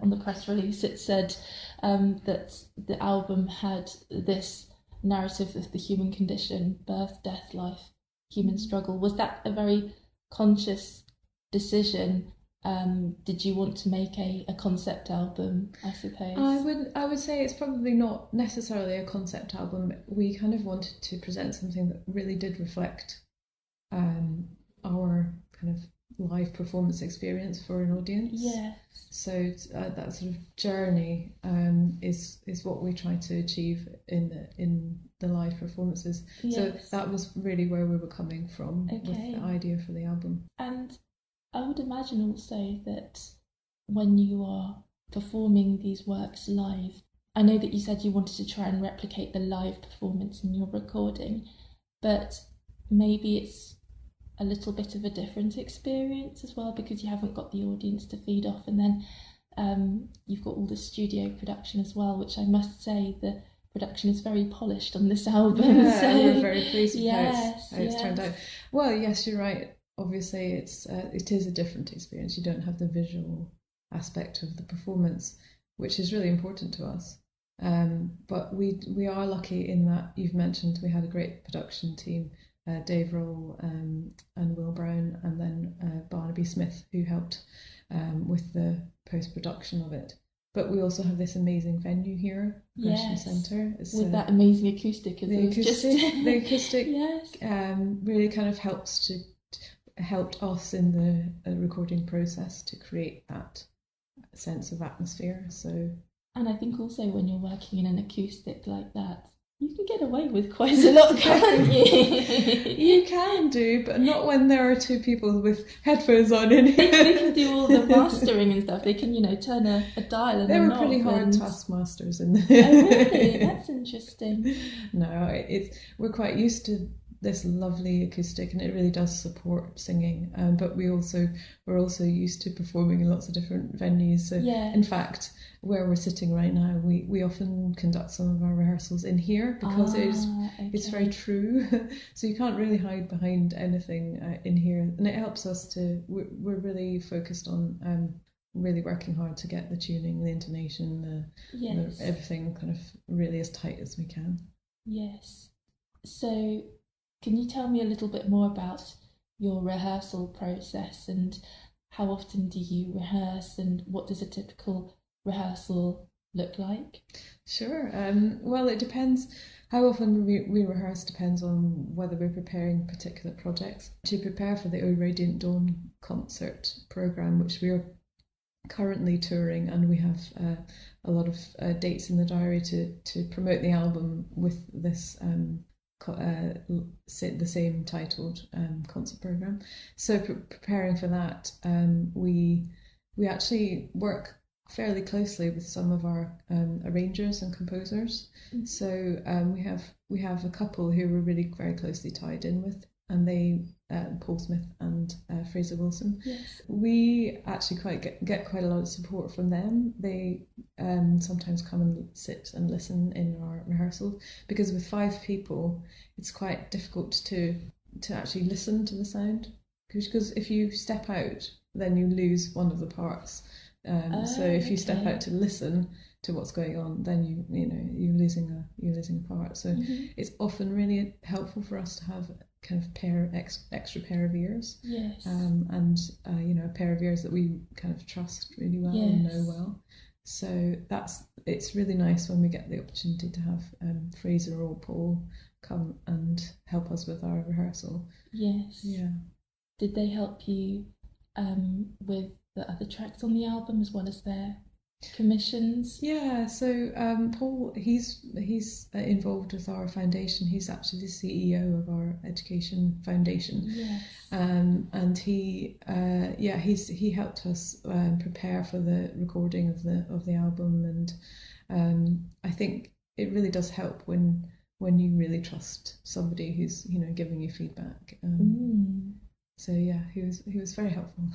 On the press release, it said that the album had this narrative of the human condition: birth, death, life, human struggle. Was that a very conscious decision? Did you want to make a concept album, I suppose? I would say it's probably not necessarily a concept album. We kind of wanted to present something that really did reflect our kind of live performance experience for an audience. Yeah. So that sort of journey is what we try to achieve in the live performances. Yes. So that was really where we were coming from with the idea for the album. And I would imagine also that when you are performing these works live, I know that you said you wanted to try and replicate the live performance in your recording, but maybe it's a little bit of a different experience as well, because you haven't got the audience to feed off, and then you've got all the studio production as well, which I must say the production is very polished on this album. Yeah, so we're very pleased with how it's turned out. Well, yes, you're right. Obviously, it is a different experience. You don't have the visual aspect of the performance, which is really important to us. But we are lucky in that you've mentioned we had a great production team. Dave Roll and Will Brown, and then Barnaby Smith, who helped with the post-production of it. But we also have this amazing venue here, Gresham Centre. With that amazing acoustic as well. The acoustic yes. Really kind of helped us in the recording process to create that sense of atmosphere. So, and I think also when you're working in an acoustic like that, you can get away with quite a lot, can't you? You can do, but not when there are two people with headphones on in here. They can do all the mastering and stuff. They can, turn a dial and they were pretty hard taskmasters in there. Oh, really? That's interesting. No, we're quite used to this lovely acoustic, and it really does support singing. But we're also used to performing in lots of different venues. So, in fact, where we're sitting right now, we often conduct some of our rehearsals in here because it's very true. So you can't really hide behind anything in here, and it helps us to. We're really focused on really working hard to get the tuning, the intonation, everything kind of really as tight as we can. Yes. So, can you tell me a little bit more about your rehearsal process, and how often do you rehearse, and what does a typical rehearsal look like? Sure. Well, it depends. How often we rehearse depends on whether we're preparing particular projects. To prepare for the O Radiant Dawn concert programme, which we are currently touring, and we have a lot of dates in the diary to promote the album with this the same titled concert program. So preparing for that, we actually work fairly closely with some of our arrangers and composers. Mm-hmm. So we have a couple who we're really very closely tied in with, and they Paul Smith and Fraser Wilson. Yes. We actually get quite a lot of support from them. They sometimes come and sit and listen in our rehearsals, because with 5 people it's quite difficult to actually listen to the sound, because if you step out then you lose one of the parts. So if you step out to listen to what's going on, then you're losing a part. So it's often really helpful for us to have kind of extra pair of ears. Yes. And a pair of ears that we kind of trust really well and know well. So it's really nice when we get the opportunity to have Fraser or Paul come and help us with our rehearsal. Yes. Yeah. Did they help you with the other tracks on the album as well as their commissions? Yeah, so Paul, he's involved with our foundation. He's actually the CEO of our education foundation. Yes. And he helped us prepare for the recording of the album, and I think it really does help when you really trust somebody who's giving you feedback. So yeah, he was very helpful.